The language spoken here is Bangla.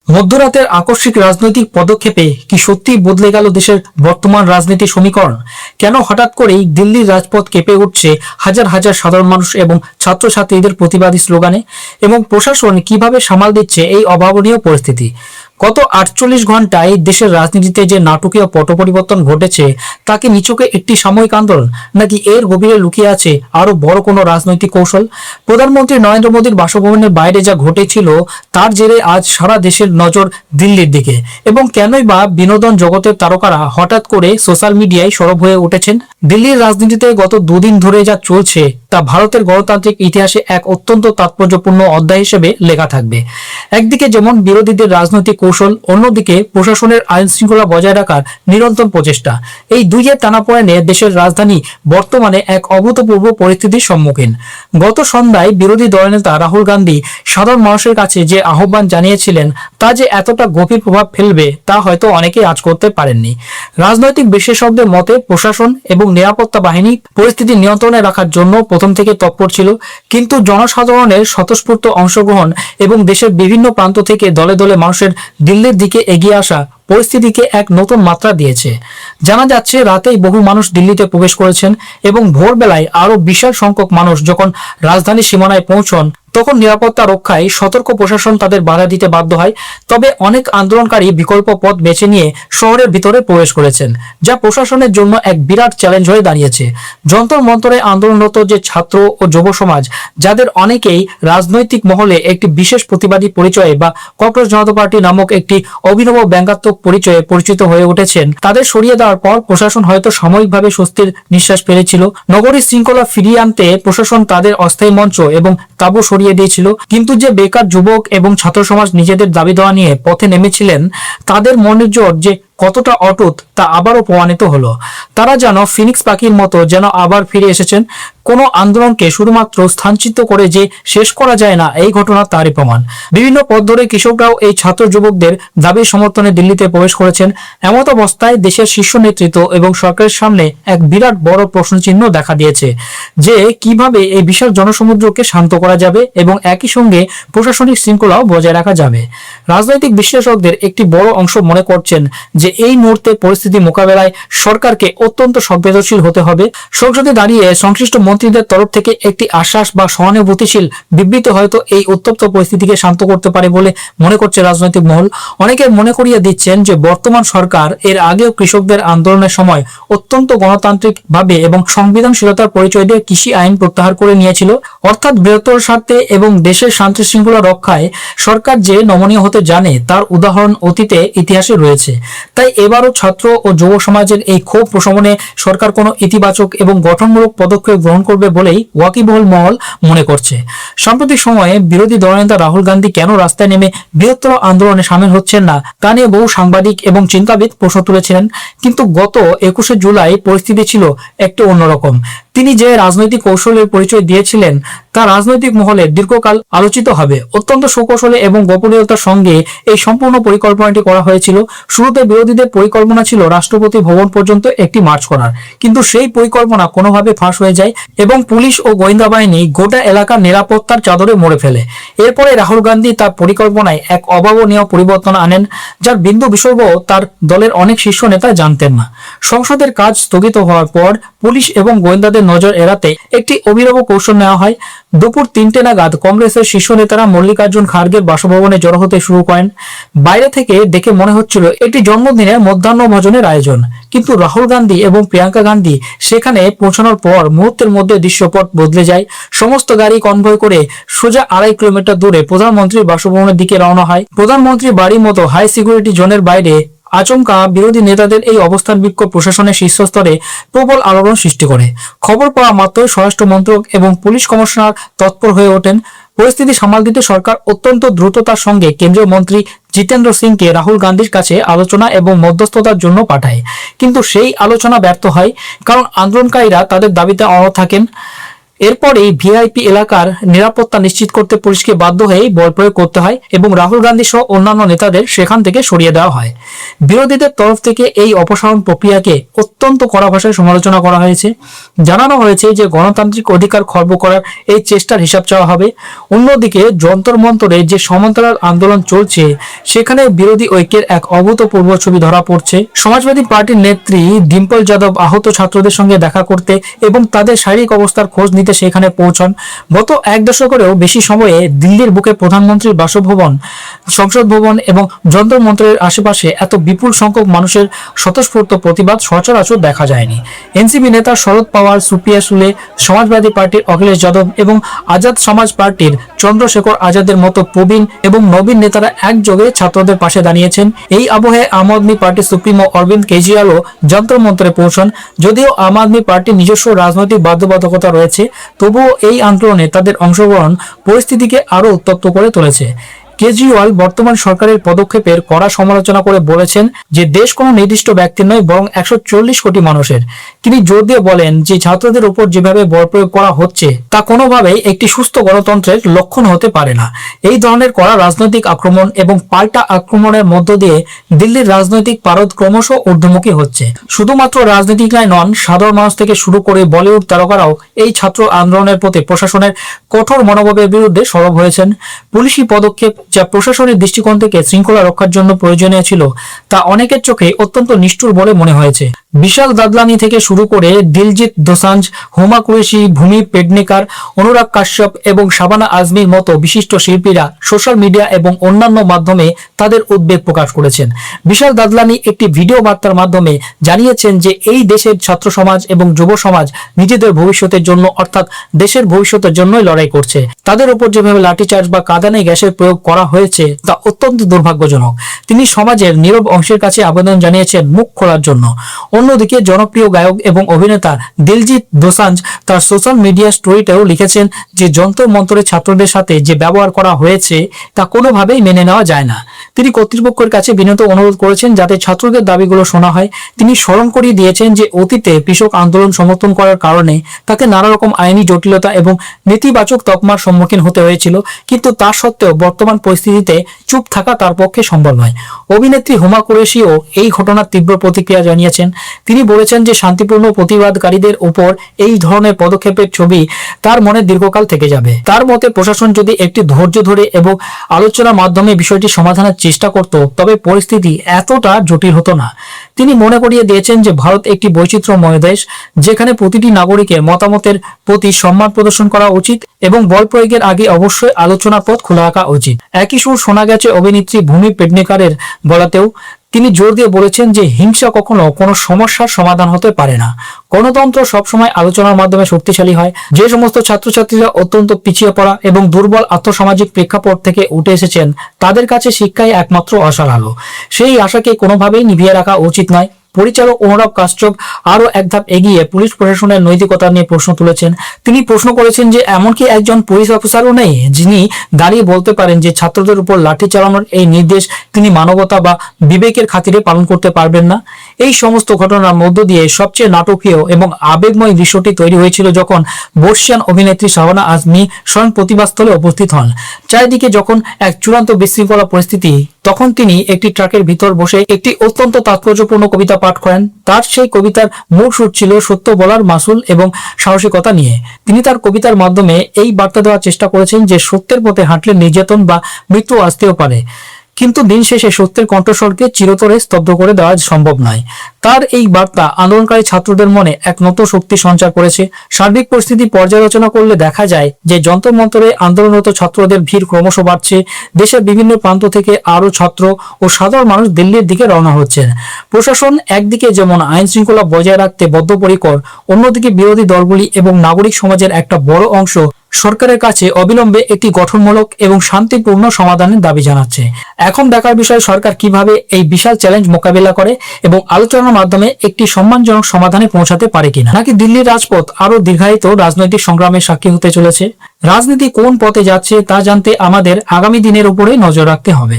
মধ্যরাতের আকস্মিক রাজনৈতিক পদক্ষেপে কি সত্যিই বদলে গেল দেশের বর্তমান রাজনীতির সমীকরণ? কেন হঠাৎ করেই দিল্লির রাজপথ কেঁপে উঠছে হাজার হাজার সাধারণ মানুষ এবং ছাত্রছাত্রীদের প্রতিবাদী স্লোগানে? এবং প্রশাসন কিভাবে সামাল দিচ্ছে এই অভাবনীয় পরিস্থিতি? গত 48 ঘন্টায় দেশের রাজনীতিতে যে নাটকীয় পট পরিবর্তন ঘটেছে, তাকে নিছকে একটি সাময়িক আন্দোলন, নাকি এর গভীরে লুকিয়ে আছে আরো বড় কোনো রাজনৈতিক কৌশল? প্রধানমন্ত্রী নরেন্দ্র মোদীর বাসভবনের বাইরে যা ঘটেছিল, তার জেরে আজ সারা দেশের নজর দিল্লির দিকে। এবং কেনই বা বিনোদন জগতের তারকারা হঠাৎ করে সোশ্যাল মিডিয়ায় সরব হয়ে উঠেছেন? দিল্লির রাজনীতিতে গত দুদিন ধরে যা চলছে, তা ভারতের গণতান্ত্রিক ইতিহাসে এক অত্যন্ত তাৎপর্যপূর্ণ অধ্যায় হিসেবে লেখা থাকবে। একদিকে যেমন বিরোধীদের রাজনৈতিক কৌশল, অন্যদিকে প্রশাসনের আইন শৃঙ্খলা বজায় রাখার নিরন্তর প্রচেষ্টা। এই দুইয়ের টানাপোড়েনে দেশের রাজধানী বর্তমানে এক অভূতপূর্ব পরিস্থিতির সম্মুখীন। গত সন্ধ্যায় বিরোধী দলনেতা রাহুল গান্ধী সাধারণ মানুষের কাছে যে আহ্বান জানিয়েছিলেন, তা যে এতটা গভীর প্রভাব ফেলবে তা হয়তো অনেকেই আজ করতে পারেননি। রাজনৈতিক বিশেষজ্ঞদের মতে প্রশাসন এবং নিরাপত্তা বাহিনী পরিস্থিতি নিয়ন্ত্রণে রাখার জন্য প্রথম থেকে তৎপর ছিল, কিন্তু জনসাধারণের স্বতঃস্ফূর্ত অংশগ্রহণ এবং দেশের বিভিন্ন প্রান্ত থেকে দলে দলে মানুষের দিল্লির দিকে এগিয়ে আসা পরিস্থিতিকে এক নতুন মাত্রা দিয়েছে। জানা যাচ্ছে রাতেই বহু মানুষ দিল্লিতে প্রবেশ করেছেন এবং ভোরবেলায় আরো বিশাল সংখ্যক মানুষ যখন রাজধানীর সীমানায় পৌঁছন, তখন নিরাপত্তা রক্ষায় সতর্ক প্রশাসন তাদের বাধা দিতে বাধ্য হয়। তবে অনেক আন্দোলনকারী বিকল্প পথ বেছে নিয়ে শহরের ভিতরে প্রবেশ করেছেন, যা প্রশাসনের জন্য এক বিরাট চ্যালেঞ্জ হয়ে দাঁড়িয়েছে। যন্তর মন্তরে আন্দোলনরত যে ছাত্র ও যুব সমাজ, যাদের অনেকেই রাজনৈতিক মহলে একটি বিশেষ প্রতিবাদী পরিচয়ে বা ককরোচ জনতা পার্টি নামক একটি অভিনব ব্যঙ্গাত্মক পরিচয়ে পরিচিত হয়ে উঠেছেন, তাদের সরিয়ে দেওয়ার পর প্রশাসন হয়তো সাময়িকভাবে স্বস্তির নিঃশ্বাস ফেলেছিল। নগরীর শৃঙ্খলা ফিরিয়ে আনতে প্রশাসন তাদের অস্থায়ী মঞ্চ এবং তাঁবু সরিয়ে দিয়েছিল, কিন্তু যে বেকার যুবক এবং ছাত্র সমাজ নিজেদের দাবি দেওয়া নিয়ে পথে নেমেছিলেন, তাদের মনের জোর যে কতটা অটুট তা আবারও প্রমাণিত হলো। তারা যেন ফিনিক্স পাখির মতো যেন আবার ফিরে এসেছেন। কোনো আন্দোলনকে শুধুমাত্র স্থানচ্যুত করে যে শেষ করা যায় না, এই ঘটনা তারই প্রমাণ। বিভিন্ন পথ ধরে কৃষকরাও এই ছাত্র যুবকদের দাবির সমর্থনে দিল্লিতে প্রবেশ করেছেন। এমত অবস্থায় দেশের শীর্ষ নেতৃত্ব এবং সরকারের সামনে এক বিরাট বড় প্রশ্নচিহ্ন দেখা দিয়েছে যে কিভাবে এই বিশাল জনসমুদ্রকে শান্ত করা যাবে এবং একই সঙ্গে প্রশাসনিক শৃঙ্খলাও বজায় রাখা যাবে। রাজনৈতিক বিশ্লেষকদের একটি বড় অংশ মনে করছেন যে এই মুহূর্তে পরিস্থিতি মোকাবেলায় সরকারকে অত্যন্ত সংবেদনশীল হতে হবে। সংসদে দাঁড়িয়ে সংশ্লিষ্ট মন্ত্রীদের তরফ থেকে একটি আশ্বাস বা সহানুভূতিশীল বিবৃতি হয়তো এই উত্তপ্ত পরিস্থিতিকে শান্ত করতে পারে বলে মনে করছে রাজনৈতিক মহল। অনেকে মনে করিয়ে দিচ্ছেন যে বর্তমান সরকার এর আগেও কৃষকদের আন্দোলনের সময় অত্যন্ত গণতান্ত্রিক ভাবে এবং সংবিধানশীলতার পরিচয় দিয়ে কৃষি আইন প্রত্যাহার করে নিয়েছিল। অর্থাৎ বৃহত্তর স্বার্থে এবং দেশের শান্তি শৃঙ্খলা রক্ষায় সরকার যে নমনীয় হতে জানে, তার উদাহরণ অতীতে ইতিহাসে রয়েছে। তাই এবারও ছাত্র ও যুব সমাজের এই ক্ষোভ প্রশমনে সরকার কোনো ইতিবাচক এবং গঠনমূলক পদক্ষেপ গ্রহণ করবে বলেই ওয়াকিবহল মহল মনে করছে। সাম্প্রতিক সময়ে বিরোধী দলনেতা রাহুল গান্ধী কেন রাস্তায় নেমে বৃহত্তর আন্দোলনে সামিল হচ্ছেন না, তা নিয়ে বহু সাংবাদিক এবং চিন্তাবিদ প্রশ্ন তুলেছিলেন। কিন্তু গত 21শে জুলাই পরিস্থিতি ছিল একটু অন্যরকম। তিনি যে রাজনৈতিক কৌশলের পরিচয় দিয়েছিলেন, তা রাজনৈতিক মহলে দীর্ঘকাল আলোচিত হবে। অত্যন্ত সুকৌশলে এবং গোপনীয়তার সঙ্গে এই সম্পূর্ণ পরিকল্পনাটি করা হয়েছিল। শুরুতে বিরোধীদের পরিকল্পনা ছিল রাষ্ট্রপতি ভবন পর্যন্ত একটি মার্চ করার, কিন্তু সেই পরিকল্পনা কোনোভাবে ফাঁস হয়ে যায় এবং পুলিশ ও গোয়েন্দা বাহিনী গোটা এলাকার নিরাপত্তার চাদরে মরে ফেলে। এরপরে রাহুল গান্ধী তার পরিকল্পনায় এক অভাবনীয় পরিবর্তন আনেন, যার বিন্দু বিসর্গ তার দলের অনেক শীর্ষ নেতা জানতেন না। সংসদের কাজ স্থগিত হওয়ার পর পুলিশ এবং গোয়েন্দাদের নজর এড়াতে একটি অভিনব কৌশল নেওয়া হয়। দুপুর 3টে নাগাদ কংগ্রেসের শীর্ষ নেতারা মল্লিকার্জুন খার্গের বাসভবনে জড়ো হতে শুরু করেন। বাইরে থেকে দেখে মনে হচ্ছিল একটি জন্মদিনের মধ্যাহ্ন ভোজনের আয়োজন, কিন্তু রাহুল গান্ধী এবং প্রিয়াঙ্কা গান্ধী সেখানে পৌঁছানোর পর মুহূর্তের মধ্যে দৃশ্যপট বদলে যায়। সমস্ত গাড়ি কনভয় করে সোজা 2.5 কিলোমিটার দূরে প্রধানমন্ত্রীর বাসভবনের দিকে রওনা হয়। প্রধানমন্ত্রী বাড়ির মতো হাই সিকিউরিটি জোনের বাইরে আচমকা বিরোধী নেতাদের এই অবস্থান বিক্ষোভ প্রশাসনের শীর্ষস্তরে প্রবল আলোড়ন সৃষ্টি করে। খবর পাওয়া মাত্রই স্বরাষ্ট্র মন্ত্রক এবং পুলিশ কমিশনার তৎপর হয়ে ওঠেন। পরিস্থিতি সামাল দিতে সরকার অত্যন্ত দ্রুততার সঙ্গে কেন্দ্রীয় মন্ত্রী জিতেন্দ্র সিংকে রাহুল গান্ধীর কাছে আলোচনা এবং মধ্যস্থতার জন্য পাঠায়, কিন্তু সেই আলোচনা ব্যর্থ হয়, কারণ আন্দোলনকারীরা তাদের দাবিতে অনড় থাকেন। এরপরেই ভিআইপি এলাকার নিরাপত্তা নিশ্চিত করতে পুলিশকে বাধ্য হয়ে বল প্রয়োগ করতে হয় এবং রাহুল গান্ধী সহ অন্যান্য নেতাদের সেখান থেকে সরিয়ে দেওয়া হয়। বিরোধীদের তরফ থেকে এই অপসারণ প্রক্রিয়াকে অত্যন্ত কড়া ভাষায় সমালোচনা করা হয়েছে। জানানো হয়েছে যে গণতান্ত্রিক অধিকার খর্ব করার এই চেষ্টার হিসাব চাওয়া হবে। অন্যদিকে যন্তর মন্তরে যে সমান্তরাল আন্দোলন চলছে সেখানে বিরোধী ঐক্যের এক অভূতপূর্ব ছবি ধরা পড়ছে। সমাজবাদী পার্টির নেত্রী ডিম্পল যাদব আহত ছাত্রদের সঙ্গে দেখা করতে এবং তাদের শারীরিক অবস্থার খোঁজ নিতে সেখানে পৌঁছন। গত এক দশকেরও বেশি সময়ে দিল্লির বুকে প্রধানমন্ত্রীর বাসভবন, সংসদ ভবন এবং যন্তর মন্ত্রের আশেপাশে এত বিপুল সংখ্যক মানুষের স্বতঃস্ফূর্ত প্রতিবাদ সচরাচর দেখা যায়নি। এনসিপি নেতা শরদ পাওয়ার, সুপ্রিয়া সুলে, সমাজবাদী পার্টির অখিলেশ যাদব এবং আজাদ সমাজ পার্টির চন্দ্রশেখর আজাদের মতো প্রবীণ এবং নবীন নেতারা একযোগে ছাত্রদের পাশে দাঁড়িয়েছেন। এই আবহে আম আদমি পার্টির সুপ্রিমো অরবিন্দ কেজরিওয়ালও যন্ত্র মন্ত্রে পৌঁছন। যদিও আম আদমি পার্টির নিজস্ব রাজনৈতিক বাধ্যবাধকতা রয়েছে, তবুও এই আন্দোলনে তাদের অংশগ্রহণ পরিস্থিতিকে আরো উত্তপ্ত করে তুলেছে। কেজরিওয়াল বর্তমান সরকারের পদক্ষেপের কড়া সমালোচনা করে বলেছেন যে দেশ কোনো নির্দিষ্ট ব্যক্তির নয়, বরং 140 কোটি মানুষের। তিনি জোর দিয়ে বলেন যে ছাত্রদের উপর যেভাবে বল প্রয়োগ করা হচ্ছে তা কোনোভাবেই একটি সুস্থ গণতন্ত্রের লক্ষণ হতে পারে না। এই ধরনের কড়া রাজনৈতিক আক্রমণ এবং পাল্টা আক্রমণের মধ্য দিয়ে দিল্লির রাজনৈতিক পারদ ক্রমশ ঊর্ধ্বমুখী হচ্ছে। শুধুমাত্র রাজনীতিকরাই নন, সাধারণ মানুষ থেকে শুরু করে বলিউড তারকারাও এই ছাত্র আন্দোলনের প্রতি প্রশাসনের কঠোর মনোভাবের বিরুদ্ধে সরব হয়েছেন। পুলিশি পদক্ষেপ যা প্রশাসনের দৃষ্টিকোণ থেকে শৃঙ্খলা রক্ষার জন্য প্রয়োজনীয় ছিল তা অনেকের চোখে অত্যন্ত নিষ্ঠুর বলে মনে হয়েছে। বিশাল দাদলানি থেকে শুরু করে দিলজিৎ দোসাঞ্জ, হুমা কুরেশি, ভূমি পেডনেকার, অনুরাগ কাশ্যপ এবং শাবানা আজমির মতো বিশিষ্ট শিল্পীরা সোশ্যাল মিডিয়া এবং অন্যান্য মাধ্যমে তাদের উদ্বেগ প্রকাশ করেছেন। বিশাল দাদলানি একটি ভিডিও বার্তার মাধ্যমে জানিয়েছেন যে এই দেশের ছাত্র সমাজ এবং যুব সমাজ নিজেদের ভবিষ্যতের জন্য অর্থাৎ দেশের ভবিষ্যতের জন্যই লড়াই করছে। তাদের উপর যেভাবে লাঠিচার্জ বা কাঁদানে গ্যাসের প্রয়োগ করা হয়েছে তা অত্যন্ত দুর্ভাগ্যজনক। তিনি সমাজের নীরব অংশের কাছে আবেদন জানিয়েছেন মুখ খোলার জন্য। অন্যদিকে জনপ্রিয় গায়ক এবং অভিনেতা দিলজিৎ দোসাঞ্জ তার সোশ্যাল মিডিয়া স্টোরিতেও লিখেছেন যে যন্ত্র মন্ত্রের ছাত্রদের সাথে যে ব্যবহার করা হয়েছে তা কোনোভাবেই মেনে নেওয়া যায় না। তিনি কর্তৃপক্ষের কাছে বিনীত অনুরোধ করেছেন যাতে ছাত্রদের দাবিগুলো শোনা হয়। তিনি স্মরণ করিয়ে দিয়েছেন যে অতীতে কৃষক আন্দোলন সমর্থন করার কারণে তাকে নানা রকম আইনি জটিলতা এবং নেতিবাচক তকমার সম্মুখীন হতে হয়েছিল, কিন্তু তা সত্ত্বেও বর্তমান পরিস্থিতিতে চুপ থাকা তার পক্ষে সম্ভব নয়। অভিনেত্রী হুমা কুরেশিও এই ঘটনার তীব্র প্রতিক্রিয়া জানিয়েছেন। তিনি বলেছেন যে শান্তিপূর্ণ প্রতিবাদকারীদের উপর এই ধরনের পদক্ষেপের ছবি তার মনে দীর্ঘকাল থেকে যাবে। তার মতে প্রশাসন যদি একটি ধৈর্য ধরে এবং আলোচনার মাধ্যমে বিষয়টি সমাধানের চেষ্টা করত তবে পরিস্থিতি এতটা জটিল হতো না। তিনি মনে করিয়ে দিয়েছেন যে ভারত একটি বৈচিত্র্যময় দেশ, যেখানে প্রতিটি নাগরিকের মতামতের প্রতি সম্মান প্রদর্শন করা উচিত এবং বল প্রয়োগের আগে অবশ্যই আলোচনার পথ খোলা রাখা উচিত। একই সুর শোনা গেছে অভিনেত্রী ভূমি পেডনেকারের গলাতেও। তিনি জোর দিয়ে বলেছেন যে হিংসা কখনো কোনো সমস্যার সমাধান হতে পারে না। গণতন্ত্র সবসময় আলোচনার মাধ্যমে শক্তিশালী হয়। যে সমস্ত ছাত্রছাত্রীরা অত্যন্ত পিছিয়ে পড়া এবং দুর্বল আর্থসামাজিক প্রেক্ষাপট থেকে উঠে এসেছেন তাদের কাছে শিক্ষাই একমাত্র আশার আলো। সেই আশাকে কোনোভাবেই নিভিয়ে রাখা উচিত নয়। পরিচালক অনুরাগ কাশ্যপ আরো এক ধাপ এগিয়ে পুলিশ প্রশাসনের নৈতিকতা নিয়ে প্রশ্ন তুলেছেন। তিনি প্রশ্ন করেছেন যে এমনকি একজন পুলিশ অফিসারও নেই যিনি দাঁড়িয়ে বলতে পারেন যে ছাত্রদের উপর লাঠি চালানোর এই নির্দেশ তিনি মানবতা বা বিবেকের খাতিরে পালন করতে পারবেন না। এই সমস্ত ঘটনার মধ্য দিয়ে সবচেয়ে নাটকীয় এবং আবেগময় দৃশ্যটি তৈরি হয়েছিল যখন বর্ষিয়ান অভিনেত্রী শাবানা আজমি স্বয়ং প্রতিবাদস্থলে উপস্থিত হন। চারিদিকে যখন এক চূড়ান্ত বিশৃঙ্খলা পরিস্থিতি, তখন তিনি একটি ট্রাকের ভিতর বসে একটি অত্যন্ত তাৎপর্যপূর্ণ কবিতা পাঠ করেন। তার সেই কবিতার মূল সুর ছিল সত্য বলার মাসুল এবং সাহসিকতা নিয়ে। তিনি তার কবিতার মাধ্যমে এই বার্তা দেওয়ার চেষ্টা করেছেন যে সত্যের পথে হাঁটলে নির্যাতন বা মৃত্যু আসতেও পারে, কিন্তু দিন শেষে সত্যের কণ্ঠস্বরকে চিরতরে স্তব্ধ করে দেওয়া সম্ভব নয়। তার এই বার্তা আন্দোলনকারী ছাত্রদের মনে এক নতুন শক্তি সঞ্চার করেছে। সার্বিক পরিস্থিতি পর্যালোচনা করলে দেখা যায় যে যন্ত্র মন্ত্রে আন্দোলনরত ছাত্রদের ভিড় ক্রমশ বাড়ছে। দেশের বিভিন্ন প্রান্ত থেকে আরো ছাত্র ও সাধারণ মানুষ দিল্লির দিকে রওনা হচ্ছেন। প্রশাসন একদিকে যেমন আইন শৃঙ্খলা বজায় রাখতে বদ্ধপরিকর, অন্যদিকে বিরোধী দলগুলি এবং নাগরিক সমাজের একটা বড় অংশ সরকারের কাছে অবিলম্বে একটি গঠনমূলক এবং শান্তিপূর্ণ সমাধানের দাবি জানাচ্ছে। এখন দেখার বিষয় সরকার কিভাবে এই বিশাল চ্যালেঞ্জ মোকাবিলা করে এবং আলোচনার মাধ্যমে একটি সম্মানজনক সমাধানে পৌঁছাতে পারে কিনা, নাকি দিল্লির রাজপথ আরো দীর্ঘায়িত রাজনৈতিক সংগ্রামের সাক্ষী হতে চলেছে। রাজনীতি কোন পথে যাচ্ছে তা জানতে আমাদের আগামী দিনের উপরে নজর রাখতে হবে।